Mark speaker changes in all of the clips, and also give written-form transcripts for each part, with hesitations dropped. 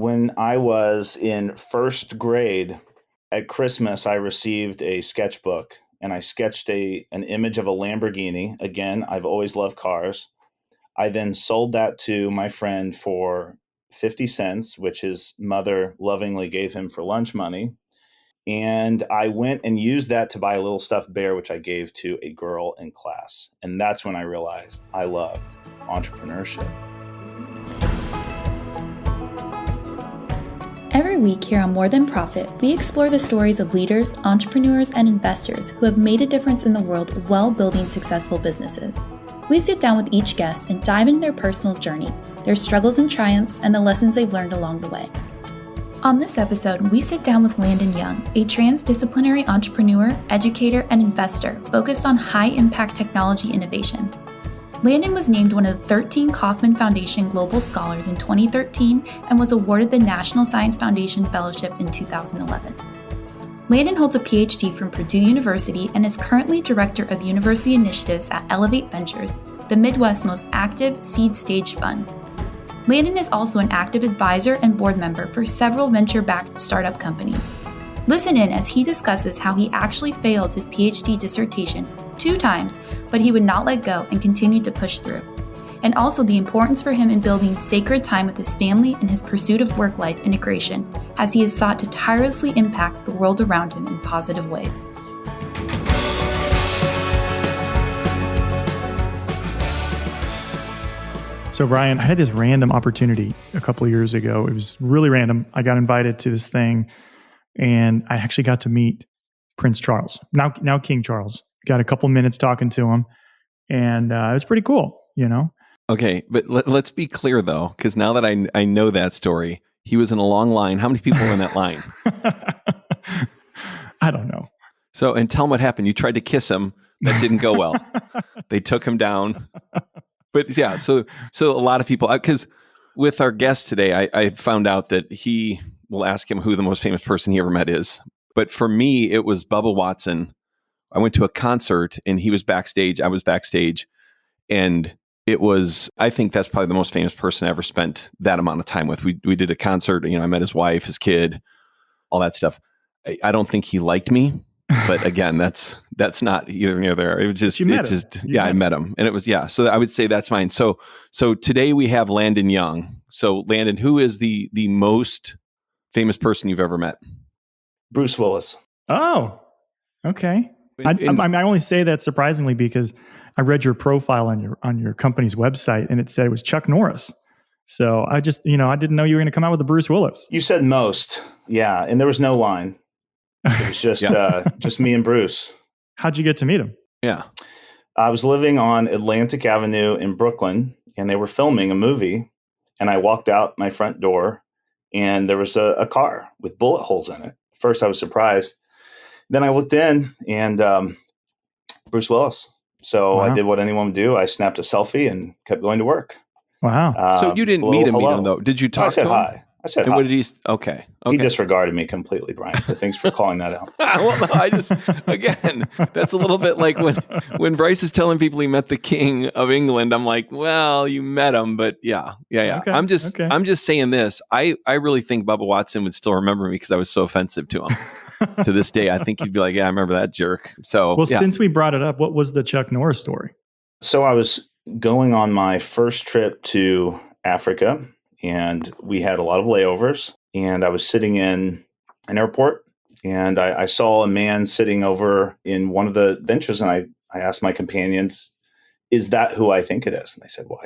Speaker 1: When I was in first grade, at Christmas, I received a sketchbook and I sketched an image of a Lamborghini. Again, I've always loved cars. I then sold that to my friend for 50 cents, which his mother lovingly gave him for lunch money. And I went and used that to buy a little stuffed bear, which I gave to a girl in class. And that's when I realized I loved entrepreneurship.
Speaker 2: Every week here on More Than Profit, we explore the stories of leaders, entrepreneurs, and investors who have made a difference in the world while building successful businesses. We sit down with each guest and dive into their personal journey, their struggles and triumphs, and the lessons they've learned along the way. On this episode, we sit down with Landon Young, a trans-disciplinary entrepreneur, educator, and investor focused on high-impact technology innovation. Landon was named one of the 13 Kauffman Foundation Global Scholars in 2013 and was awarded the National Science Foundation Fellowship in 2011. Landon holds a Ph.D. from Purdue University and is currently Director of University Initiatives at Elevate Ventures, the Midwest's most active seed stage fund. Landon is also an active advisor and board member for several venture-backed startup companies. Listen in as he discusses how he actually failed his Ph.D. dissertation 2 times, but he would not let go and continued to push through. And also the importance for him in building sacred time with his family and his pursuit of work-life integration, as he has sought to tirelessly impact the world around him in positive ways.
Speaker 3: So Brian, I had this random opportunity a couple of years ago. It was really random. I got invited to this thing and I actually got to meet Prince Charles, now King Charles. Got a couple minutes talking to him and it was pretty cool, you know?
Speaker 4: Okay, but let's be clear though, because now that I know that story, he was in a long line. How many people were in that line?
Speaker 3: I don't know.
Speaker 4: So, and tell him what happened. You tried to kiss him. That didn't go well. They took him down. But yeah, so a lot of people, because with our guest today, I found out that we'll ask him who the most famous person he ever met is. But for me, it was Bubba Watson. I went to a concert and he was backstage. I was backstage. And I think that's probably the most famous person I ever spent that amount of time with. We did a concert, I met his wife, his kid, all that stuff. I don't think he liked me, but again, that's not either near there. It was just, I met him and it was, yeah. So I would say that's mine. So today we have Landon Young. So Landon, who is the most famous person you've ever met?
Speaker 1: Bruce Willis.
Speaker 3: Oh, okay. I only say that surprisingly because I read your profile on your company's website and it said it was Chuck Norris. So I just, I didn't know you were going to come out with a Bruce Willis.
Speaker 1: You said most. Yeah. And there was no line. It was just, just me and Bruce.
Speaker 3: How'd you get to meet him?
Speaker 4: Yeah.
Speaker 1: I was living on Atlantic Avenue in Brooklyn and they were filming a movie and I walked out my front door and there was a car with bullet holes in it. First I was surprised. Then I looked in and Bruce Willis. So
Speaker 3: wow.
Speaker 1: I did what anyone would do. I snapped a selfie and kept going to work.
Speaker 3: Wow.
Speaker 4: So you didn't meet him though. Did you talk to him?
Speaker 1: I said
Speaker 4: and
Speaker 1: hi.
Speaker 4: What did he? Okay.
Speaker 1: He disregarded me completely, Brian. But thanks for calling that out.
Speaker 4: Well, no, again, that's a little bit like when Bryce is telling people he met the King of England. I'm like, well, you met him, but yeah. Okay. I'm just saying this. I really think Bubba Watson would still remember me because I was so offensive to him. To this day, I think he'd be like, yeah, I remember that jerk. So,
Speaker 3: well, since we brought it up, what was the Chuck Norris story?
Speaker 1: So I was going on my first trip to Africa and we had a lot of layovers and I was sitting in an airport and I saw a man sitting over in one of the benches and I asked my companions, is that who I think it is? And they said, well,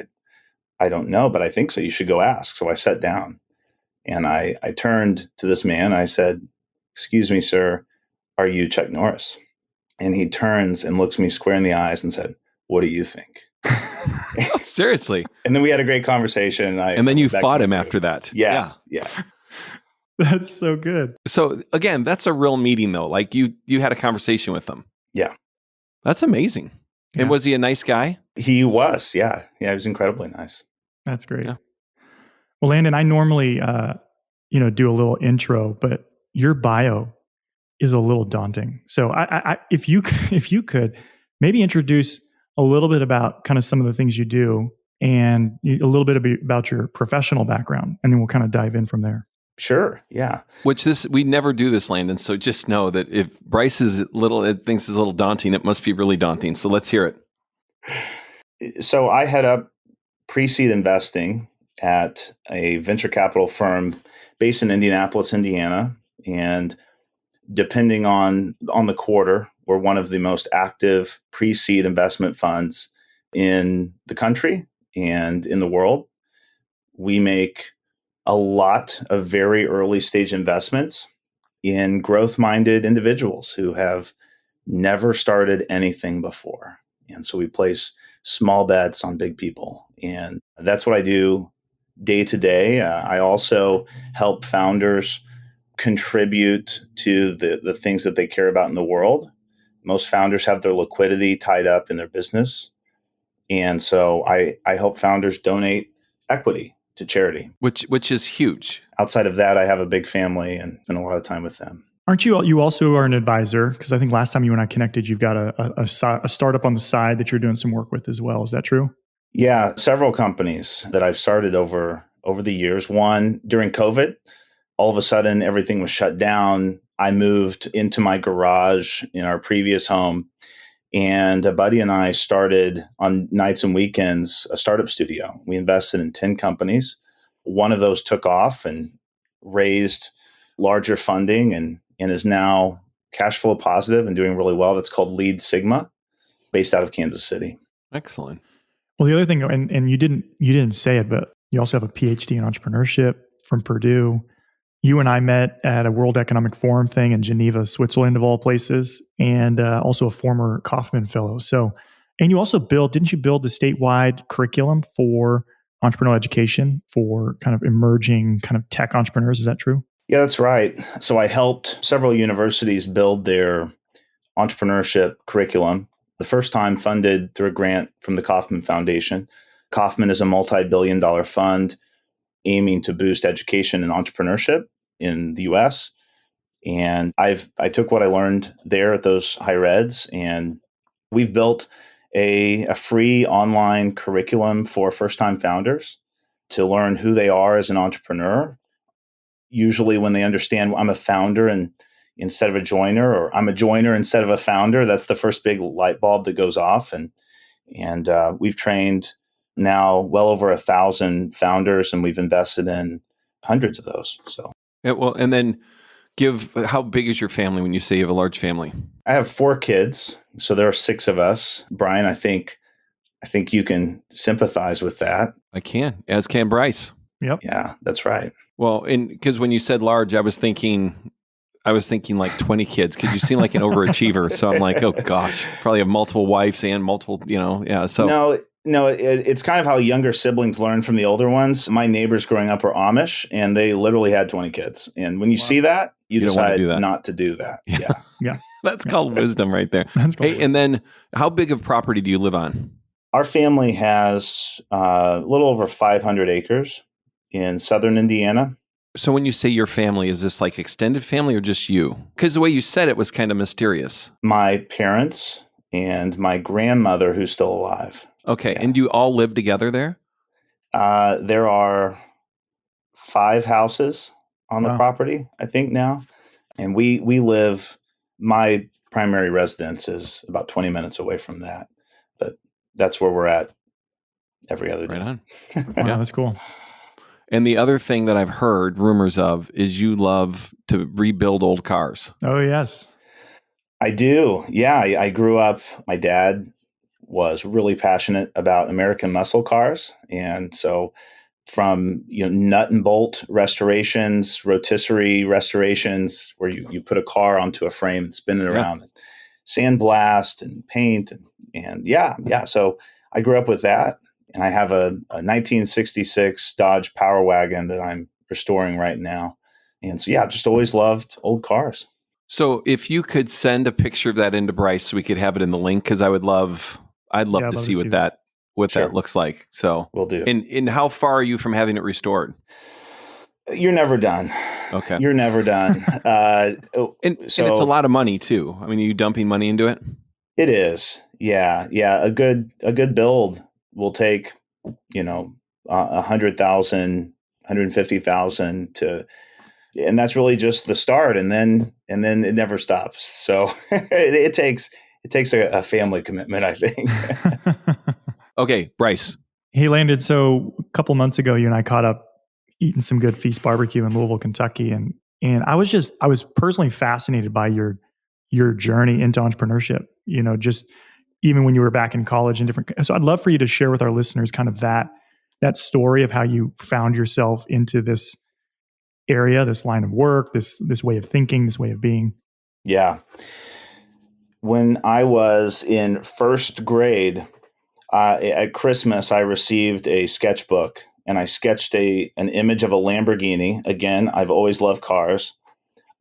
Speaker 1: I don't know, but I think so. You should go ask. So I sat down and I turned to this man. I said, excuse me, sir, are you Chuck Norris? And he turns and looks me square in the eyes and said, what do you think?
Speaker 4: Seriously.
Speaker 1: And then we had a great conversation.
Speaker 4: And then you fought him after that.
Speaker 1: Yeah.
Speaker 3: That's so good.
Speaker 4: So again, that's a real meeting though. Like you had a conversation with him.
Speaker 1: Yeah.
Speaker 4: That's amazing. Yeah. And was he a nice guy?
Speaker 1: He was. Yeah. Yeah. He was incredibly nice.
Speaker 3: That's great. Yeah. Well, Landon, I normally, do a little intro, but your bio is a little daunting. So if you could maybe introduce a little bit about kind of some of the things you do and a little bit about your professional background, and then we'll kind of dive in from there.
Speaker 1: Sure. Yeah.
Speaker 4: We never do this, Landon. So just know that if Bryce thinks it's a little daunting, it must be really daunting. So let's hear
Speaker 1: it. So I head up pre-seed investing at a venture capital firm based in Indianapolis, Indiana. And depending on the quarter, we're one of the most active pre-seed investment funds in the country and in the world. We make a lot of very early stage investments in growth-minded individuals who have never started anything before. And so we place small bets on big people. And that's what I do day to day. I also help founders contribute to the things that they care about in the world. Most founders have their liquidity tied up in their business. And so I help founders donate equity to charity.
Speaker 4: Which is huge.
Speaker 1: Outside of that, I have a big family and spend a lot of time with them.
Speaker 3: Aren't you also are an advisor? Because I think last time you and I connected, you've got a startup on the side that you're doing some work with as well. Is that true?
Speaker 1: Yeah, several companies that I've started over the years. One, during COVID, all of a sudden everything was shut down. I moved into my garage in our previous home, and a buddy and I started on nights and weekends a startup studio. We invested in 10 companies. One of those took off and raised larger funding and is now cash flow positive and doing really well. That's called Lead Sigma, based out of Kansas City.
Speaker 4: Excellent.
Speaker 3: Well, the other thing, and you didn't say it, but you also have a Ph.D. in entrepreneurship from Purdue. You and I met at a World Economic Forum thing in Geneva, Switzerland, of all places, and also a former Kauffman fellow. So, and you also didn't you build the statewide curriculum for entrepreneurial education for kind of emerging kind of tech entrepreneurs? Is that true?
Speaker 1: Yeah, that's right. So I helped several universities build their entrepreneurship curriculum, the first time funded through a grant from the Kauffman Foundation. Kauffman is a multi-billion-dollar fund aiming to boost education and entrepreneurship in the U.S. And I took what I learned there at those higher eds, and we've built a free online curriculum for first-time founders to learn who they are as an entrepreneur. Usually when they understand I'm a founder and instead of a joiner, or I'm a joiner instead of a founder, that's the first big light bulb that goes off. And we've trained now well over 1,000 founders, and we've invested in hundreds of those. So,
Speaker 4: yeah, well, and then how big is your family when you say you have a large family?
Speaker 1: I have 4 kids, so there are 6 of us. Brian, I think you can sympathize with that.
Speaker 4: I can, as can Bryce.
Speaker 3: Yep.
Speaker 1: Yeah, that's right.
Speaker 4: Well, and because when you said large, I was thinking like 20 kids, because you seem like an overachiever. So I'm like, oh gosh, probably have multiple wives and multiple, yeah. So
Speaker 1: no, it's kind of how younger siblings learn from the older ones. My neighbors growing up were Amish, and they literally had 20 kids. And when you see that, you decide not to do that. Yeah.
Speaker 3: Yeah.
Speaker 4: That's called wisdom right there. Hey, and then how big of property do you live on?
Speaker 1: Our family has a little over 500 acres in southern Indiana.
Speaker 4: So when you say your family, is this like extended family or just you? Because the way you said it was kind of mysterious.
Speaker 1: My parents and my grandmother, who's still alive.
Speaker 4: Okay. Yeah. And do you all live together there?
Speaker 1: There are 5 houses on the property, I think now. And we live, my primary residence is about 20 minutes away from that. But that's where we're at every other day.
Speaker 4: Right on.
Speaker 3: Wow, that's cool.
Speaker 4: And the other thing that I've heard rumors of is you love to rebuild old cars.
Speaker 3: Oh, yes.
Speaker 1: I do. Yeah. I grew up, my dad was really passionate about American muscle cars. And so from nut and bolt restorations, rotisserie restorations, where you put a car onto a frame and spin it around, and sandblast and paint. And yeah. So I grew up with that. And I have a 1966 Dodge Power Wagon that I'm restoring right now. And so, just always loved old cars.
Speaker 4: So if you could send a picture of that into Bryce so we could have it in the link, because I'd love to see what that looks like. So
Speaker 1: we'll do.
Speaker 4: And how far are you from having it restored?
Speaker 1: You're never done.
Speaker 4: Okay.
Speaker 1: You're never done.
Speaker 4: And it's a lot of money too. I mean, are you dumping money into it?
Speaker 1: It is. Yeah. A good build will take you know, 100,000, 150,000 to, and that's really just the start. And then it never stops. So it takes a family commitment, I think.
Speaker 4: Okay, Bryce.
Speaker 3: Hey, Landon. So a couple months ago, you and I caught up eating some good Feast barbecue in Louisville, Kentucky, and I was personally fascinated by your journey into entrepreneurship. Just even when you were back in college and different. So I'd love for you to share with our listeners kind of that story of how you found yourself into this area, this line of work, this way of thinking, this way of being.
Speaker 1: Yeah. When I was in first grade, at Christmas, I received a sketchbook and I sketched an image of a Lamborghini. Again, I've always loved cars.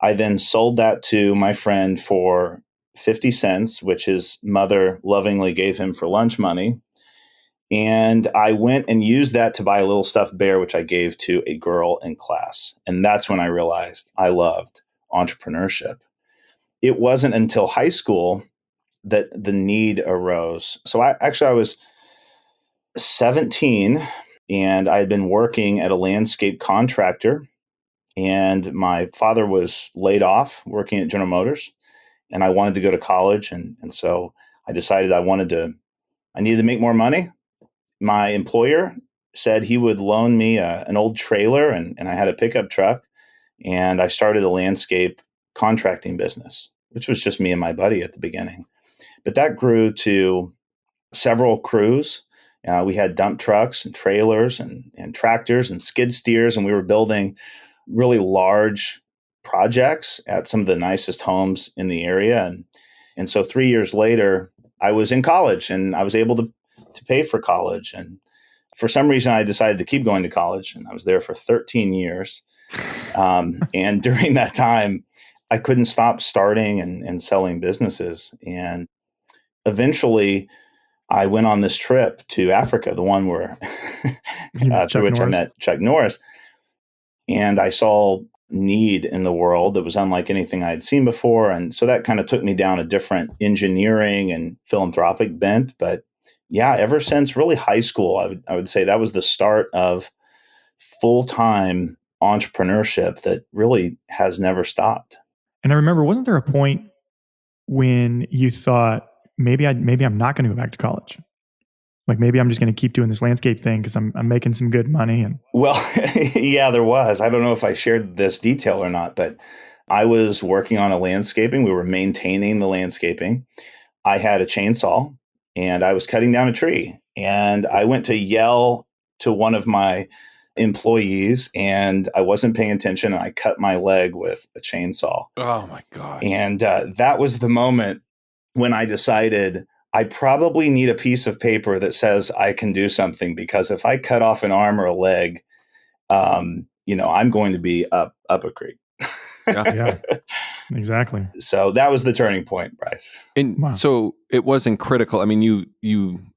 Speaker 1: I then sold that to my friend for 50 cents, which his mother lovingly gave him for lunch money. And I went and used that to buy a little stuffed bear, which I gave to a girl in class. And that's when I realized I loved entrepreneurship. It wasn't until high school that the need arose. So I was 17 and I had been working at a landscape contractor, and my father was laid off working at General Motors, and I wanted to go to college. And so I decided I needed to make more money. My employer said he would loan me an old trailer, and I had a pickup truck, and I started a landscape contracting business, which was just me and my buddy at the beginning. But that grew to several crews. We had dump trucks and trailers and tractors and skid steers, and we were building really large projects at some of the nicest homes in the area. And so 3 years later, I was in college and I was able to pay for college. And for some reason, I decided to keep going to college, and I was there for 13 years. And during that time, I couldn't stop starting and selling businesses. And eventually, I went on this trip to Africa, the one where through which I met Chuck Norris. And I saw need in the world that was unlike anything I had seen before. And so that kind of took me down a different engineering and philanthropic bent. But yeah, ever since really high school, I would say that was the start of full-time entrepreneurship that really has never stopped.
Speaker 3: And I remember, wasn't there a point when you thought, maybe I'm not going to go back to college? Like maybe I'm just going to keep doing this landscape thing because I'm making some good money. And
Speaker 1: well, yeah, there was. I don't know if I shared this detail or not, but I was working on a landscaping. We were maintaining the landscaping. I had a chainsaw and I was cutting down a tree, and I went to yell to one of my employees, and I wasn't paying attention, and I cut my leg with a chainsaw.
Speaker 4: Oh my God.
Speaker 1: And that was the moment when I decided I probably need a piece of paper that says I can do something, because if I cut off an arm or a leg, I'm going to be up a creek.
Speaker 3: Yeah, exactly.
Speaker 1: So that was the turning point, Bryce.
Speaker 4: And so it wasn't critical. I mean,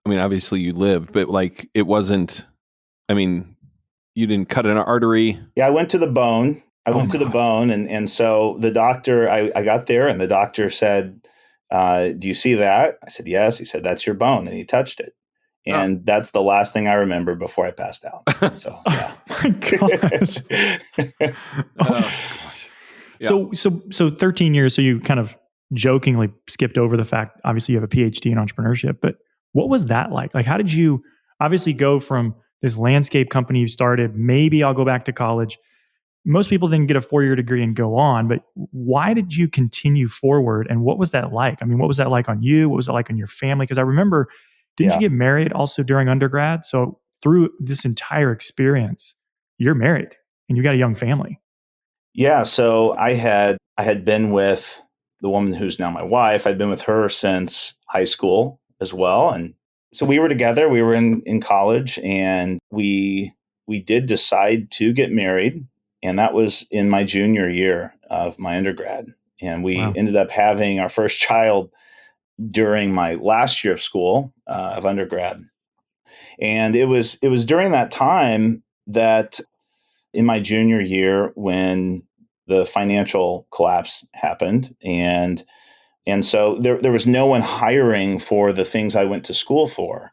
Speaker 4: obviously you lived, but like it wasn't, you didn't cut an artery.
Speaker 1: Yeah, I went to the bone. And so the doctor, I got there, and the doctor said, do you see that? I said, yes. He said, that's your bone. And he touched it. And that's the last thing I remember before I passed out. So, yeah.
Speaker 3: Oh my gosh.
Speaker 4: Oh, gosh. Yeah.
Speaker 3: So 13 years. So you kind of jokingly skipped over the fact, obviously you have a PhD in entrepreneurship, but what was that like? Like, how did you obviously go from this landscape company you started, maybe I'll go back to college? Most people then get a 4-year degree and go on, but why did you continue forward? And what was that like? I mean, what was that like on you? What was it like on your family? Because I remember, didn't you get married also during undergrad? So through this entire experience, you're married and you got a young family.
Speaker 1: Yeah. So I had been with the woman who's now my wife. I'd been with her since high school as well. And so we were together. We were in college, and we did decide to get married. And that was in my junior year of my undergrad. And we ended up having our first child during my last year of school of undergrad. And it was during that time that in my junior year when the financial collapse happened. And so there was no one hiring for the things I went to school for.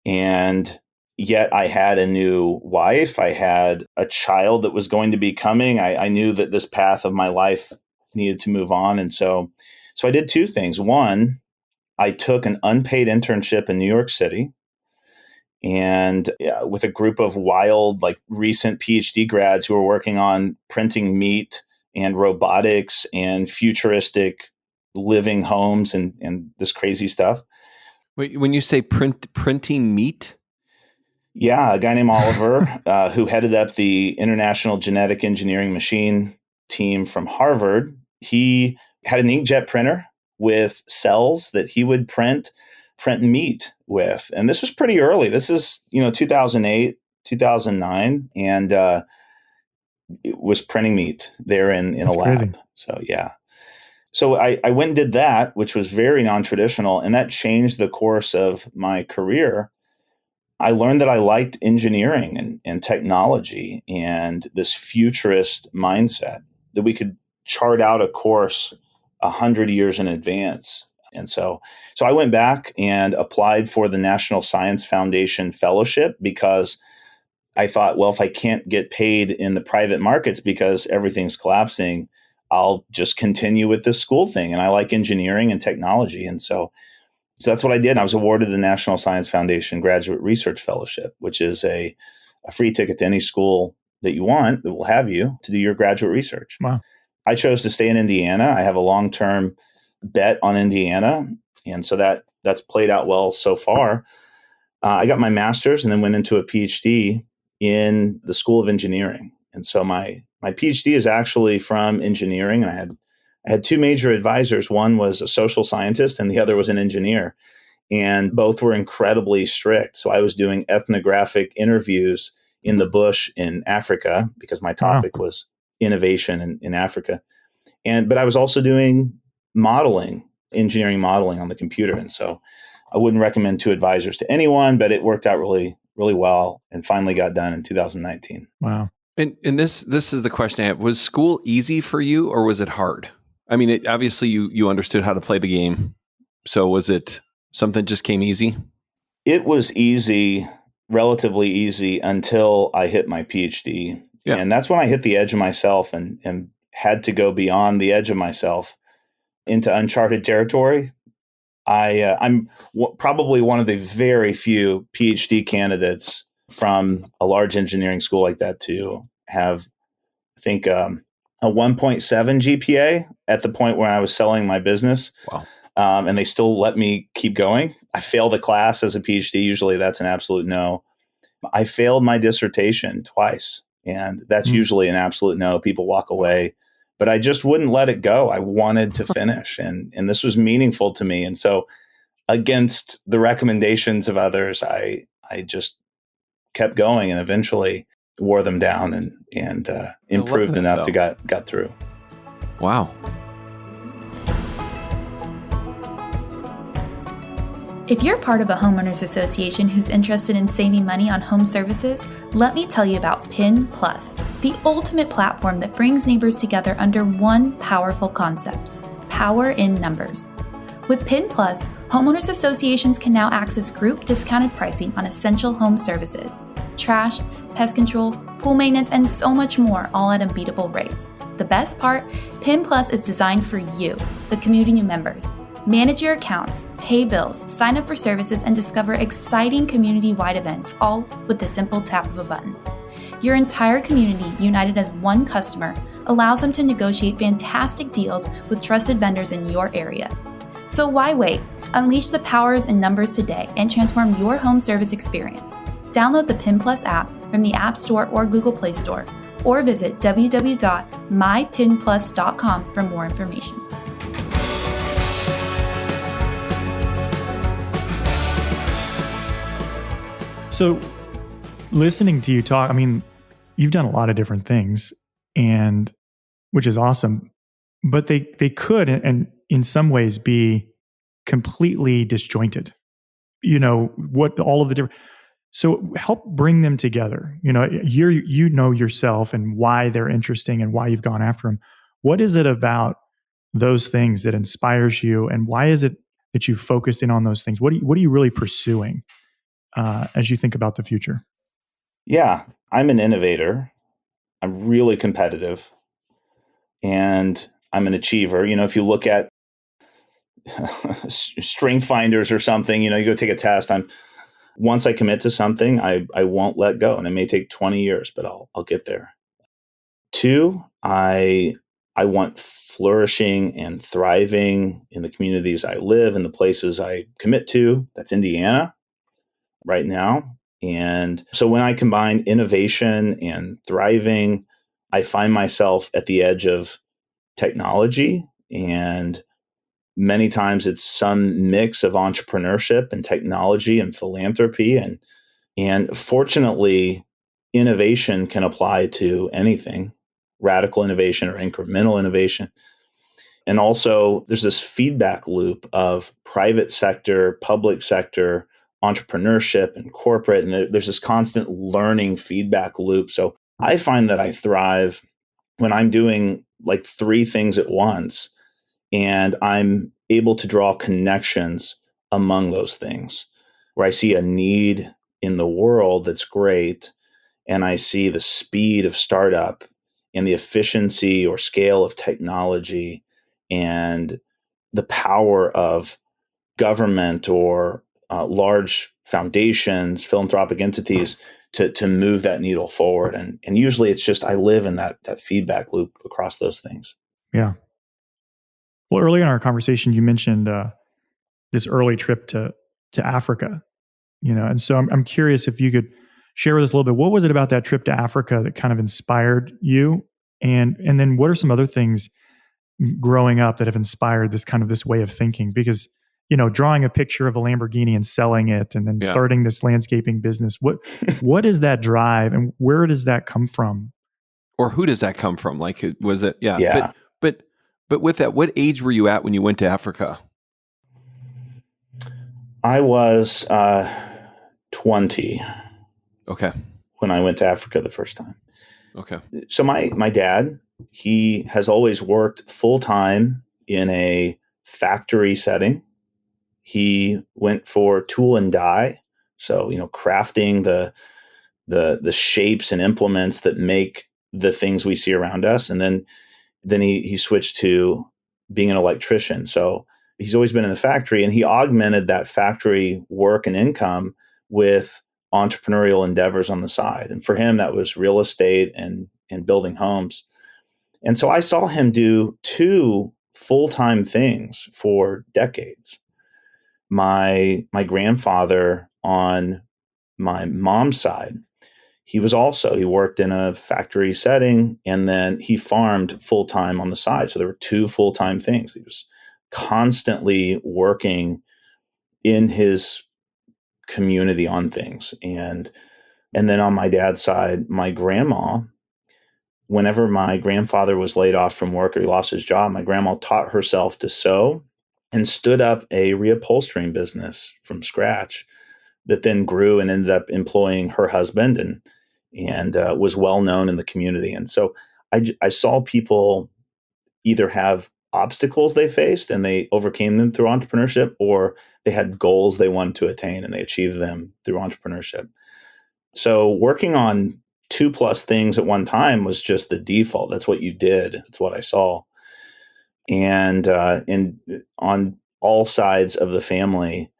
Speaker 1: And yet I had a new wife. I had a child that was going to be coming. I knew that this path of my life needed to move on. And so I did two things. One, I took an unpaid internship in New York City, and with a group of wild, like recent PhD grads who were working on printing meat and robotics and futuristic living homes and this crazy stuff.
Speaker 4: Wait, when you say printing meat?
Speaker 1: Yeah, a guy named Oliver, who headed up the International Genetic Engineering Machine team from Harvard, he had an inkjet printer with cells that he would print meat with. And this was pretty early. This is, 2008, 2009. And it was printing meat there in
Speaker 3: That's
Speaker 1: a lab.
Speaker 3: crazy.
Speaker 1: So, yeah. So I went and did that, which was very non-traditional. And that changed the course of my career. I learned that I liked engineering and technology and this futurist mindset, that we could chart out a course 100 years in advance. And so I went back and applied for the National Science Foundation Fellowship, because I thought, well, if I can't get paid in the private markets because everything's collapsing, I'll just continue with this school thing. And I like engineering and technology. And so that's what I did. I was awarded the National Science Foundation Graduate Research Fellowship, which is a free ticket to any school that you want that will have you to do your graduate research.
Speaker 3: Wow.
Speaker 1: I chose to stay in Indiana. I have a long-term bet on Indiana. And so that's played out well so far. I got my master's and then went into a PhD in the School of Engineering. And so my PhD is actually from engineering. And I had two major advisors. One was a social scientist and the other was an engineer. And both were incredibly strict. So I was doing ethnographic interviews in the bush in Africa, because my topic was innovation in Africa. But I was also doing engineering modeling on the computer. And so I wouldn't recommend two advisors to anyone, but it worked out really, really well and finally got done in 2019.
Speaker 3: Wow.
Speaker 4: And this is the question I have. Was school easy for you or was it hard? I mean, obviously you understood how to play the game. So was it something just came easy?
Speaker 1: It was easy, relatively easy, until I hit my PhD. Yeah. And that's when I hit the edge of myself and had to go beyond the edge of myself into uncharted territory. I'm probably one of the very few PhD candidates from a large engineering school like that to have, I think, a 1.7 GPA at the point where I was selling my business.
Speaker 4: Wow.
Speaker 1: And they still let me keep going. I failed a class as a PhD. Usually that's an absolute no. I failed my dissertation twice, and that's usually an absolute no. People walk away. But I just wouldn't let it go. I wanted to finish, and this was meaningful to me. And so, against the recommendations of others, I just kept going, and eventually wore them down and improved enough to got through.
Speaker 4: Wow.
Speaker 2: If you're part of a homeowners association who's interested in saving money on home services, let me tell you about PIN Plus, the ultimate platform that brings neighbors together under one powerful concept: power in numbers. With PIN Plus, homeowners associations can now access group discounted pricing on essential home services: trash, pest control, pool maintenance, and so much more, all at unbeatable rates. The best part, PIN Plus is designed for you, the community members. Manage your accounts, pay bills, sign up for services, and discover exciting community-wide events, all with the simple tap of a button. Your entire community, united as one customer, allows them to negotiate fantastic deals with trusted vendors in your area. So why wait? Unleash the powers in numbers today and transform your home service experience. Download the PIN Plus app from the App Store or Google Play Store, or visit www.mypinplus.com for more information.
Speaker 3: So listening to you talk, I mean, you've done a lot of different things, and which is awesome, but they could, and in some ways, be completely disjointed. What all of the different. So help bring them together. You know yourself and why they're interesting and why you've gone after them. What is it about those things that inspires you, and why is it that you focused in on those things? What are you really pursuing? as you think about the future?
Speaker 1: Yeah, I'm an innovator. I'm really competitive, and I'm an achiever. If you look at strength finders or something, you go take a test. Once I commit to something, I won't let go, and it may take 20 years, but I'll get there. Two, I want flourishing and thriving in the communities I live, in the places I commit to. That's Indiana right now. And so when I combine innovation and thriving, I find myself at the edge of technology, and many times it's some mix of entrepreneurship and technology and philanthropy. And fortunately, innovation can apply to anything, radical innovation or incremental innovation. And also, there's this feedback loop of private sector, public sector, entrepreneurship, and corporate. And there's this constant learning feedback loop. So I find that I thrive when I'm doing like three things at once, and I'm able to draw connections among those things, where I see a need in the world that's great, and I see the speed of startup and the efficiency or scale of technology and the power of government or large foundations, philanthropic entities to move that needle forward. And usually it's just I live in that feedback loop across those things.
Speaker 3: Yeah. Well, earlier in our conversation, you mentioned this early trip to Africa, and so I'm curious if you could share with us a little bit. What was it about that trip to Africa that kind of inspired you, and then what are some other things growing up that have inspired this way of thinking? Because drawing a picture of a Lamborghini and selling it, and then starting this landscaping business. What is that drive, and where does that come from?
Speaker 4: Or who does that come from? Like, was it? Yeah.
Speaker 1: Yeah.
Speaker 4: But with that, what age were you at when you went to Africa?
Speaker 1: I was 20.
Speaker 4: Okay.
Speaker 1: When I went to Africa the first time.
Speaker 4: Okay.
Speaker 1: So my dad, he has always worked full time in a factory setting. He went for tool and die, so crafting the shapes and implements that make the things we see around us, and then he switched to being an electrician. So he's always been in the factory, and he augmented that factory work and income with entrepreneurial endeavors on the side. And for him, that was real estate and building homes. And so I saw him do two full-time things for decades. My grandfather on my mom's side, he worked in a factory setting, and then he farmed full-time on the side. So there were two full-time things. He was constantly working in his community on things. And then on my dad's side, my grandma, whenever my grandfather was laid off from work or he lost his job, my grandma taught herself to sew and stood up a reupholstering business from scratch that then grew and ended up employing her husband and was well known in the community. And so I saw people either have obstacles they faced and they overcame them through entrepreneurship, or they had goals they wanted to attain and they achieved them through entrepreneurship. So working on 2+ things at one time was just the default. That's what you did. That's what I saw. And on all sides of the family,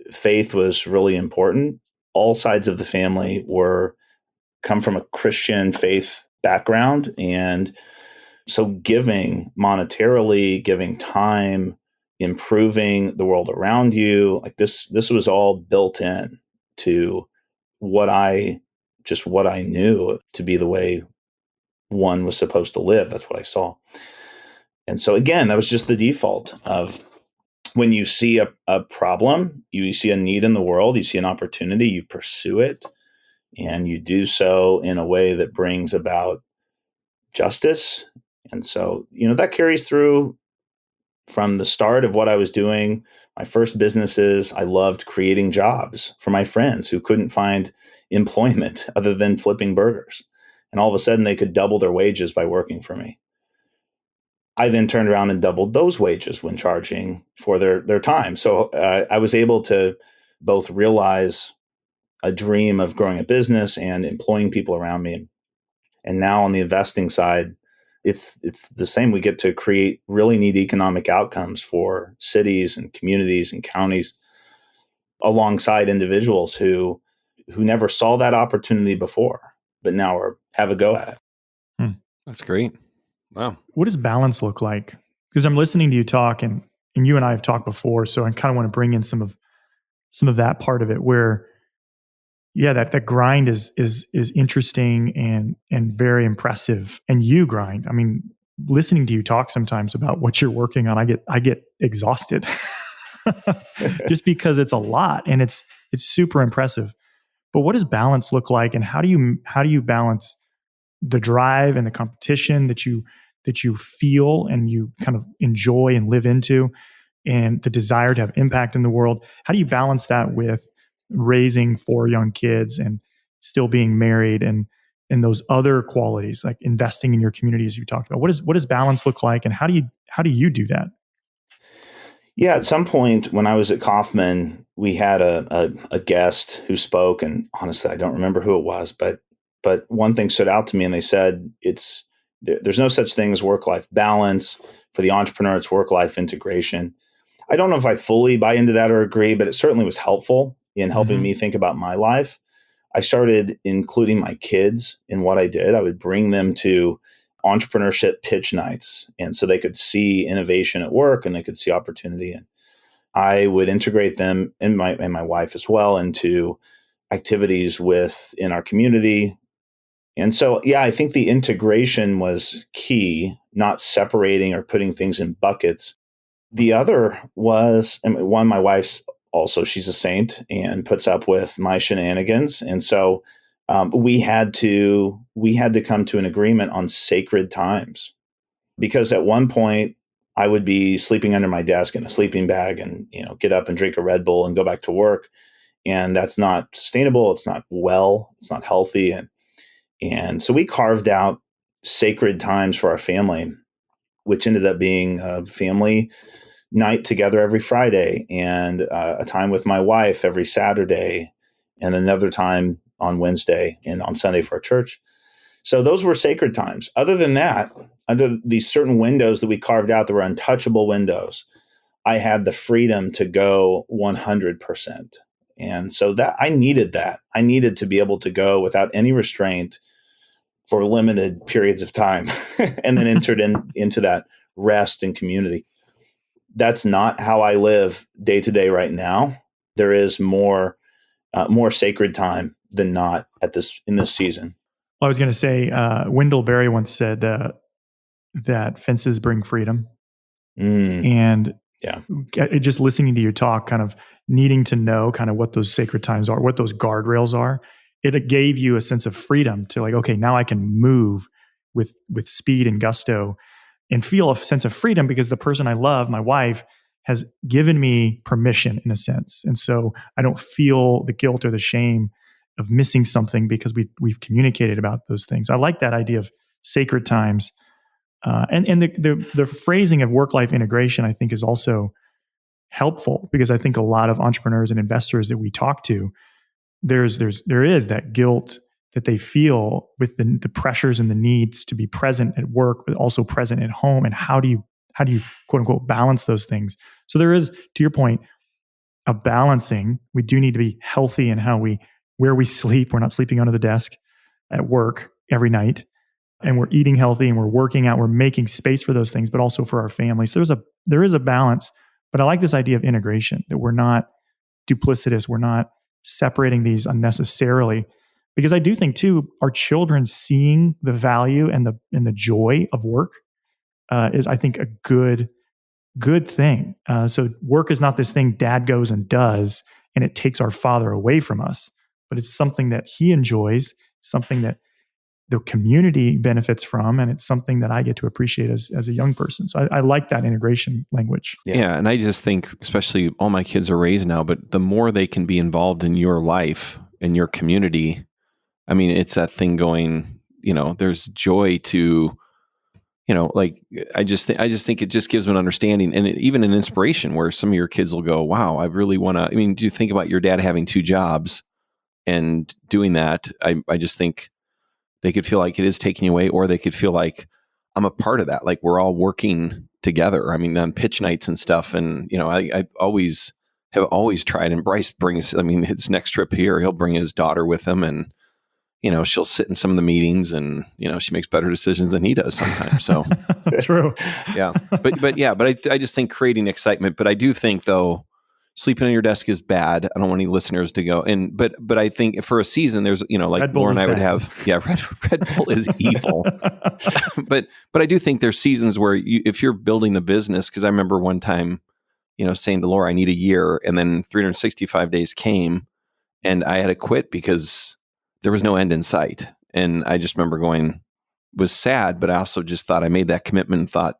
Speaker 1: faith was really important. All sides of the family come from a Christian faith background. And so giving monetarily, giving time, improving the world around you, like this was all built in to what I knew to be the way one was supposed to live. That's what I saw. And so again, that was just the default of when you see a problem, you see a need in the world, you see an opportunity, you pursue it, and you do so in a way that brings about justice. And so, that carries through from the start of what I was doing. My first businesses, I loved creating jobs for my friends who couldn't find employment other than flipping burgers. And all of a sudden they could double their wages by working for me. I then turned around and doubled those wages when charging for their time. So I was able to both realize a dream of growing a business and employing people around me. And now on the investing side, it's the same. We get to create really neat economic outcomes for cities and communities and counties alongside individuals who never saw that opportunity before, but now have a go at it.
Speaker 4: That's great. Wow.
Speaker 3: What does balance look like? Because I'm listening to you talk, and you and I have talked before, so I kind of want to bring in some of that part of it where, yeah, that grind is interesting and very impressive. And you grind. I mean, listening to you talk sometimes about what you're working on, I get exhausted just because it's a lot and it's super impressive. But what does balance look like, and how do you balance the drive and the competition that you feel and you kind of enjoy and live into, and the desire to have impact in the world? How do you balance that with raising 4 young kids and still being married and those other qualities like investing in your community, as you talked about? What does balance look like, and how do you do that?
Speaker 1: Yeah, at some point when I was at Kauffman, we had a guest who spoke, and honestly, I don't remember who it was, but one thing stood out to me, and they said there's no such thing as work-life balance. For the entrepreneur, it's work-life integration. I don't know if I fully buy into that or agree, but it certainly was helpful in helping me think about my life. I started including my kids in what I did. I would bring them to entrepreneurship pitch nights, and so they could see innovation at work and they could see opportunity. And I would integrate them and my wife as well into activities in our community. And so, yeah, I think the integration was key, not separating or putting things in buckets. The other was, my wife's also, she's a saint and puts up with my shenanigans. And so we had to come to an agreement on sacred times, because at one point I would be sleeping under my desk in a sleeping bag and, get up and drink a Red Bull and go back to work. And that's not sustainable. It's not it's not healthy. And so we carved out sacred times for our family, which ended up being a family night together every Friday, and a time with my wife every Saturday, and another time on Wednesday and on Sunday for our church. So those were sacred times. Other than that, under these certain windows that we carved out, that were untouchable windows, I had the freedom to go 100%. And so that I needed to be able to go without any restraint for limited periods of time and then entered into that rest and community. That's not how I live day to day right now. There is more sacred time than not in this season.
Speaker 3: Well, I was going to say, Wendell Berry once said that fences bring freedom. And
Speaker 1: yeah,
Speaker 3: just listening to your talk, kind of needing to know kind of what those sacred times are, what those guardrails are, it gave you a sense of freedom to like, okay, now I can move with speed and gusto and feel a sense of freedom because the person I love, my wife, has given me permission in a sense. And so I don't feel the guilt or the shame of missing something because we've communicated about those things. I like that idea of sacred times. And the phrasing of work-life integration, I think, is also helpful, because I think a lot of entrepreneurs and investors that we talk to, there is that guilt that they feel with the pressures and the needs to be present at work, but also present at home. And how do you quote unquote balance those things? So there is, to your point, a balancing. We do need to be healthy in where we sleep. We're not sleeping under the desk at work every night, and we're eating healthy and we're working out. We're making space for those things, but also for our families. So there is a balance. But I like this idea of integration, that we're not duplicitous. We're not separating these unnecessarily, because I do think too, our children seeing the value and the joy of work is, I think, a good thing. So work is not this thing dad goes and does, and it takes our father away from us, but it's something that he enjoys, something that the community benefits from, and it's something that I get to appreciate as a young person. So I like that integration language.
Speaker 4: Yeah, and I just think, especially all my kids are raised now, but the more they can be involved in your life, in your community, I mean, it's that thing going, there's joy to, like I just think it just gives them an understanding and even an inspiration where some of your kids will go, wow, I really want to, do you think about your dad having 2 jobs and doing that? I just think they could feel like it is taking away, or they could feel like I'm a part of that. Like we're all working together. On pitch nights and stuff. And, I have always tried, and Bryce brings, his next trip here, he'll bring his daughter with him, and, she'll sit in some of the meetings, and, she makes better decisions than he does sometimes. So
Speaker 3: True.
Speaker 4: yeah, but I just think creating excitement, but I do think though, sleeping on your desk is bad. I don't want any listeners to go but I think for a season there's, like
Speaker 3: Red Bull
Speaker 4: Laura and
Speaker 3: is
Speaker 4: I would
Speaker 3: bad.
Speaker 4: have, Red Bull is evil. but I do think there's seasons where if you're building a business, because I remember one time, saying to Laura, I need a year, and then 365 days came and I had to quit because there was no end in sight. And I just remember was sad, but I also just thought I made that commitment and thought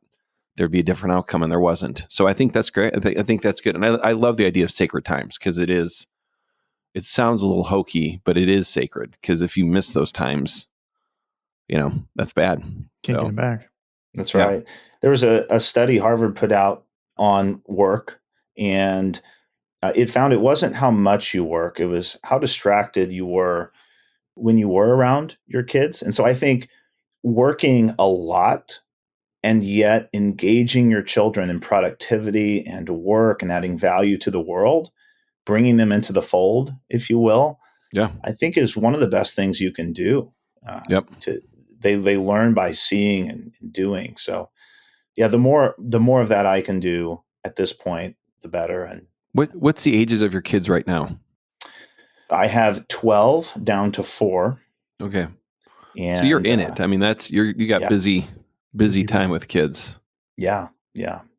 Speaker 4: there'd be a different outcome, and there wasn't. So I think that's great. I think that's good. And I love the idea of sacred times, because it sounds a little hokey, but it is sacred, because if you miss those times, that's bad.
Speaker 3: Can't get them back.
Speaker 1: That's right. Yeah. There was a study Harvard put out on work, and it found it wasn't how much you work, it was how distracted you were when you were around your kids. And so I think working a lot and yet engaging your children in productivity and work and adding value to the world, bringing them into the fold, if you will, I think is one of the best things you can do. They learn by seeing and doing. So yeah, the more of that I can do at this point, the better. And
Speaker 4: what's the ages of your kids right now?
Speaker 1: I have 12 down to 4.
Speaker 4: Okay.
Speaker 1: And
Speaker 4: so you're in it. You got busy time with kids.
Speaker 1: Yeah.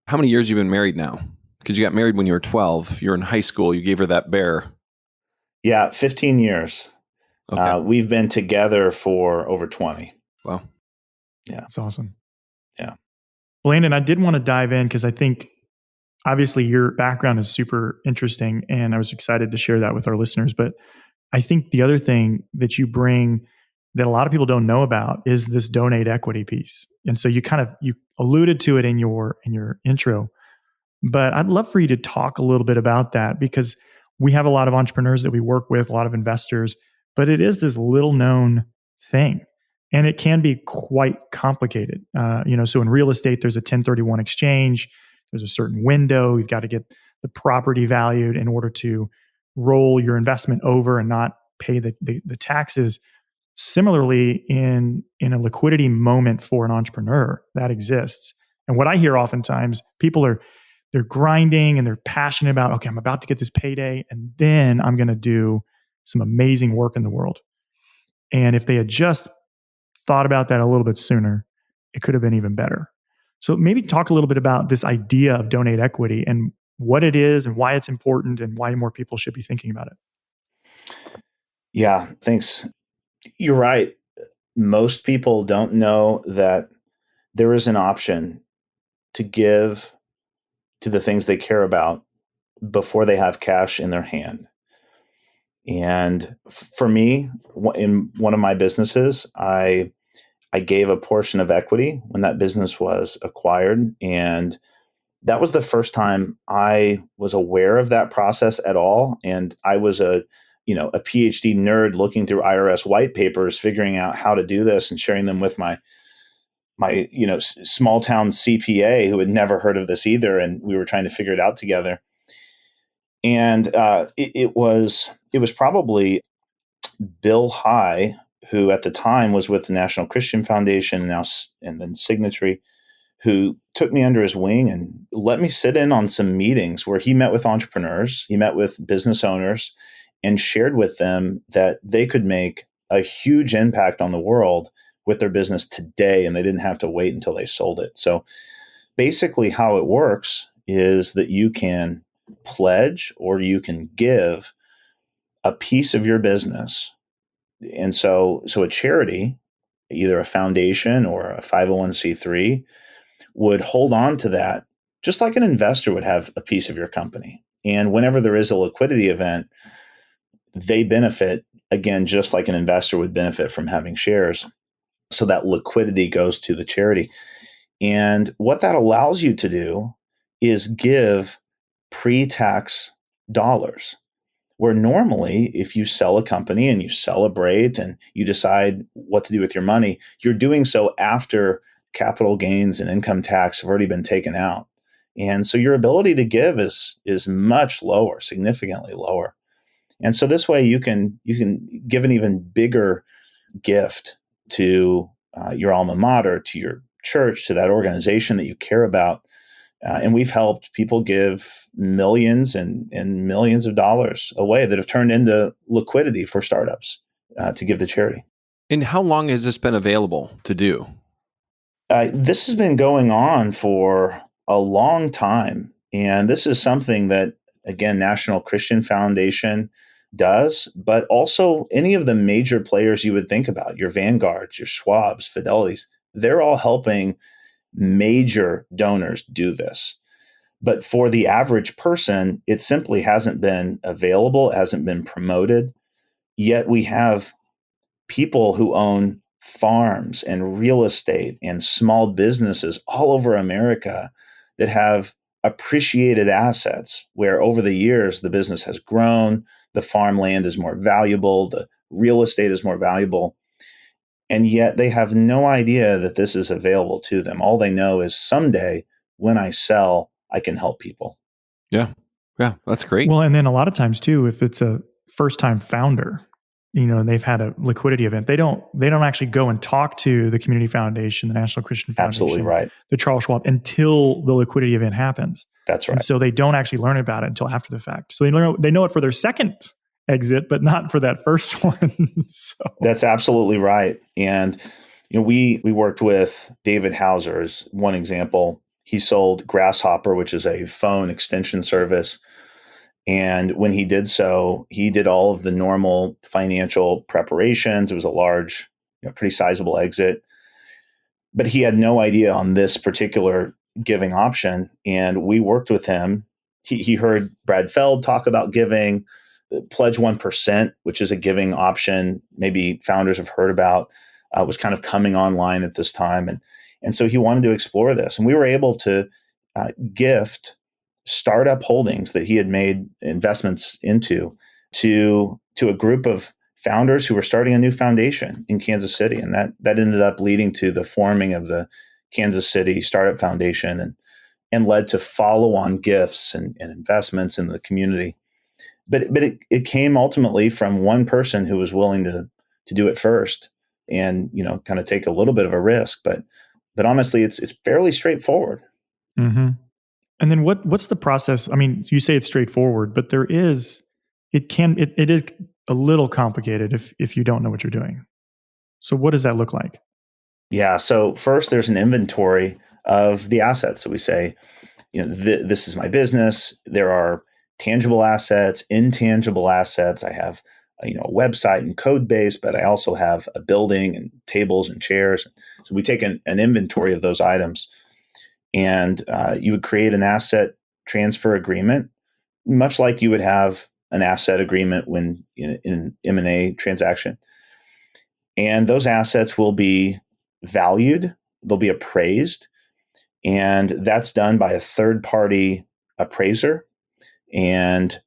Speaker 4: How many years have you been married now? Because you got married when you were 12. You're in high school. You gave her that bear.
Speaker 1: Yeah, 15 years.
Speaker 4: Okay.
Speaker 1: We've been together for over 20.
Speaker 4: Wow.
Speaker 1: Yeah.
Speaker 3: That's awesome.
Speaker 1: Yeah.
Speaker 3: Landon, I did want to dive in because I think obviously your background is super interesting, and I was excited to share that with our listeners. But I think the other thing that you bring that a lot of people don't know about is this donate equity piece. And so you alluded to it in your intro, but I'd love for you to talk a little bit about that, because we have a lot of entrepreneurs that we work with, a lot of investors, but it is this little known thing, and it can be quite complicated. So in real estate, there's a 1031 exchange. There's a certain window. You've got to get the property valued in order to roll your investment over and not pay the taxes. Similarly, in a liquidity moment for an entrepreneur, that exists. And what I hear oftentimes, people they're grinding and they're passionate about, okay, I'm about to get this payday, and then I'm going to do some amazing work in the world. And if they had just thought about that a little bit sooner, it could have been even better. So maybe talk a little bit about this idea of donate equity and what it is and why it's important and why more people should be thinking about it.
Speaker 1: Yeah, thanks. You're right. Most people don't know that there is an option to give to the things they care about before they have cash in their hand. And for me, in one of my businesses, I gave a portion of equity when that business was acquired. And that was the first time I was aware of that process at all. And I was a PhD nerd looking through IRS white papers, figuring out how to do this and sharing them with my small town CPA who had never heard of this either. And we were trying to figure it out together. And it was probably Bill High, who at the time was with the National Christian Foundation and then Signatory, who took me under his wing and let me sit in on some meetings where he met with entrepreneurs, he met with business owners, and shared with them that they could make a huge impact on the world with their business today, and they didn't have to wait until they sold it. So basically how it works is that you can pledge or you can give a piece of your business. And so a charity, either a foundation or a 501c3, would hold on to that just like an investor would have a piece of your company. And whenever there is a liquidity event, they benefit, again, just like an investor would benefit from having shares. So that liquidity goes to the charity. And what that allows you to do is give pre-tax dollars. Where normally, if you sell a company and you celebrate and you decide what to do with your money, you're doing so after capital gains and income tax have already been taken out. And so your ability to give is much lower, significantly lower. And so this way you can give an even bigger gift to your alma mater, to your church, to that organization that you care about. And we've helped people give millions and millions of dollars away that have turned into liquidity for startups to give to charity.
Speaker 4: And how long has this been available to do?
Speaker 1: This has been going on for a long time. And this is something that, again, National Christian Foundation does, but also any of the major players you would think about, your Vanguards, your Schwabs, Fidelities, they're all helping major donors do this. But for the average person, it simply hasn't been available, it hasn't been promoted. Yet we have people who own farms and real estate and small businesses all over America that have appreciated assets where over the years the business has grown, the farmland is more valuable, the real estate is more valuable. And yet they have no idea that this is available to them. All they know is someday when I sell, I can help people.
Speaker 4: Yeah. Yeah. That's great.
Speaker 3: Well, and then a lot of times too, if it's a first-time founder, and they've had a liquidity event, they don't actually go and talk to the Community Foundation, the National Christian Foundation,
Speaker 1: Absolutely right.
Speaker 3: the Charles Schwab, until the liquidity event happens.
Speaker 1: That's right.
Speaker 3: And so they don't actually learn about it until after the fact. So they know it for their second exit, but not for that first one. So.
Speaker 1: That's absolutely right. And we worked with David Hauser as one example. He sold Grasshopper, which is a phone extension service. And when he did so, he did all of the normal financial preparations. It was a large, pretty sizable exit. But he had no idea on this particular giving option. And we worked with him. He heard Brad Feld talk about giving, Pledge 1%, which is a giving option maybe founders have heard about, was kind of coming online at this time. And so he wanted to explore this. And we were able to gift startup holdings that he had made investments into to a group of founders who were starting a new foundation in Kansas City. And that ended up leading to the forming of the Kansas City Startup Foundation and led to follow-on gifts and investments in the community. But it came ultimately from one person who was willing to do it first and, kind of take a little bit of a risk. But honestly, it's fairly straightforward.
Speaker 3: Mm-hmm. And then what's the process? I mean, you say it's straightforward, but it is a little complicated if you don't know what you're doing. So what does that look like?
Speaker 1: Yeah. So first there's an inventory of the assets. So we say, this is my business. There are tangible assets, intangible assets. I have a website and code base, but I also have a building and tables and chairs. So we take an inventory of those items. And you would create an asset transfer agreement, much like you would have an asset agreement when in an M&A transaction. And those assets will be valued, they'll be appraised, and that's done by a third-party appraiser. And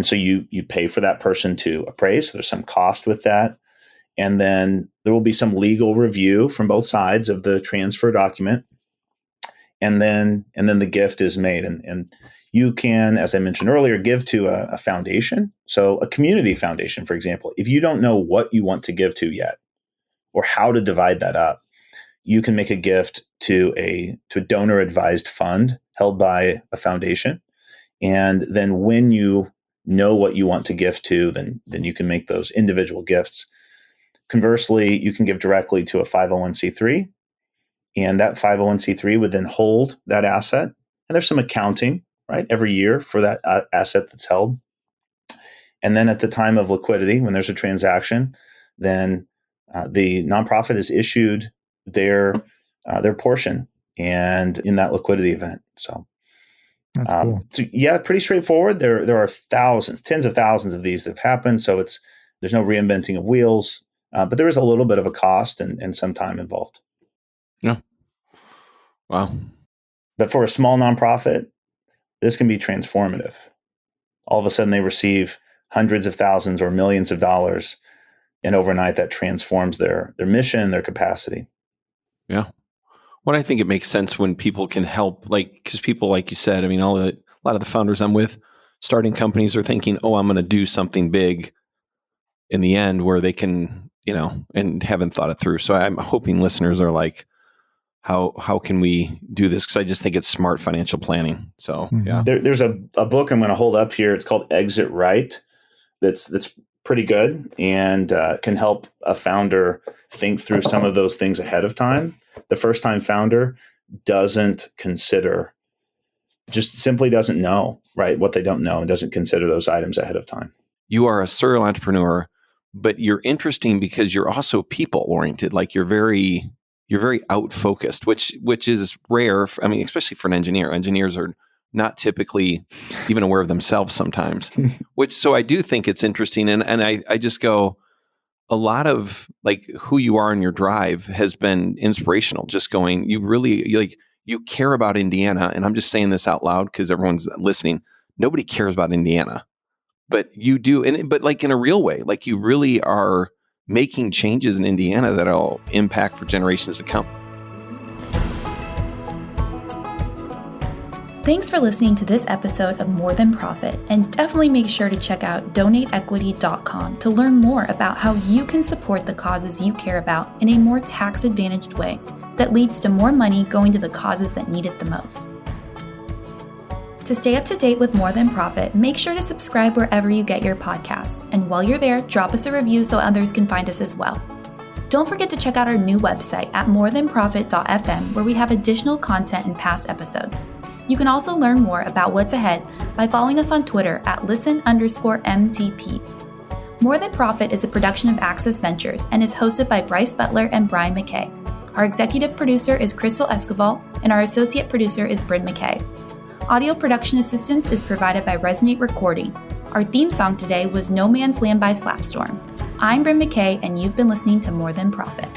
Speaker 1: so you pay for that person to appraise. So there's some cost with that. And then there will be some legal review from both sides of the transfer document. And then the gift is made. And you can, as I mentioned earlier, give to a foundation. So a community foundation, for example, if you don't know what you want to give to yet or how to divide that up, you can make a gift to a donor advised fund held by a foundation. And then when you know what you want to gift to, then you can make those individual gifts. Conversely, you can give directly to a 501c3. And that 501c3 would then hold that asset. And there's some accounting, right, every year for that asset that's held. And then at the time of liquidity, when there's a transaction, then the nonprofit is issued their portion and in that liquidity event. So,
Speaker 3: that's cool.
Speaker 1: So yeah, pretty straightforward. There are thousands, tens of thousands of these that have happened. So there's no reinventing of wheels, but there is a little bit of a cost and some time involved.
Speaker 4: Yeah. Wow.
Speaker 1: But for a small nonprofit, this can be transformative. All of a sudden, they receive hundreds of thousands or millions of dollars, and overnight that transforms their mission, their capacity.
Speaker 4: Yeah. Well, I think it makes sense when people can help, because people, like you said, I mean, a lot of the founders I'm with, starting companies are thinking, oh, I'm going to do something big in the end where they can, and haven't thought it through. So I'm hoping listeners are like, how can we do this? Because I just think it's smart financial planning. So yeah,
Speaker 1: there's a book I'm going to hold up here. It's called Exit Right. That's pretty good and can help a founder think through some of those things ahead of time. The first time founder doesn't consider, just simply doesn't know, right, what they don't know, and doesn't consider those items ahead of time.
Speaker 4: You are a serial entrepreneur, but you're interesting because you're also people oriented. Like you're very out focused, which is rare. I mean, especially for an engineer. Engineers are not typically even aware of themselves sometimes. So I do think it's interesting, and I just go, a lot of like who you are in your drive has been inspirational. Just going, you care about Indiana, and I'm just saying this out loud because everyone's listening. Nobody cares about Indiana, but you do, but like in a real way, like you really are making changes in Indiana that'll impact for generations to come.
Speaker 2: Thanks for listening to this episode of More Than Profit, and definitely make sure to check out donateequity.com to learn more about how you can support the causes you care about in a more tax-advantaged way that leads to more money going to the causes that need it the most. To stay up to date with More Than Profit, make sure to subscribe wherever you get your podcasts, and while you're there, drop us a review so others can find us as well. Don't forget to check out our new website at morethanprofit.fm, where we have additional content and past episodes. You can also learn more about what's ahead by following us on Twitter at listen_MTP. More Than Profit is a production of Access Ventures and is hosted by Bryce Butler and Brian McKay. Our executive producer is Crystal Escobar, and our associate producer is Bryn McKay. Audio production assistance is provided by Resonate Recording. Our theme song today was No Man's Land by Slapstorm. I'm Bryn McKay, and you've been listening to More Than Profit.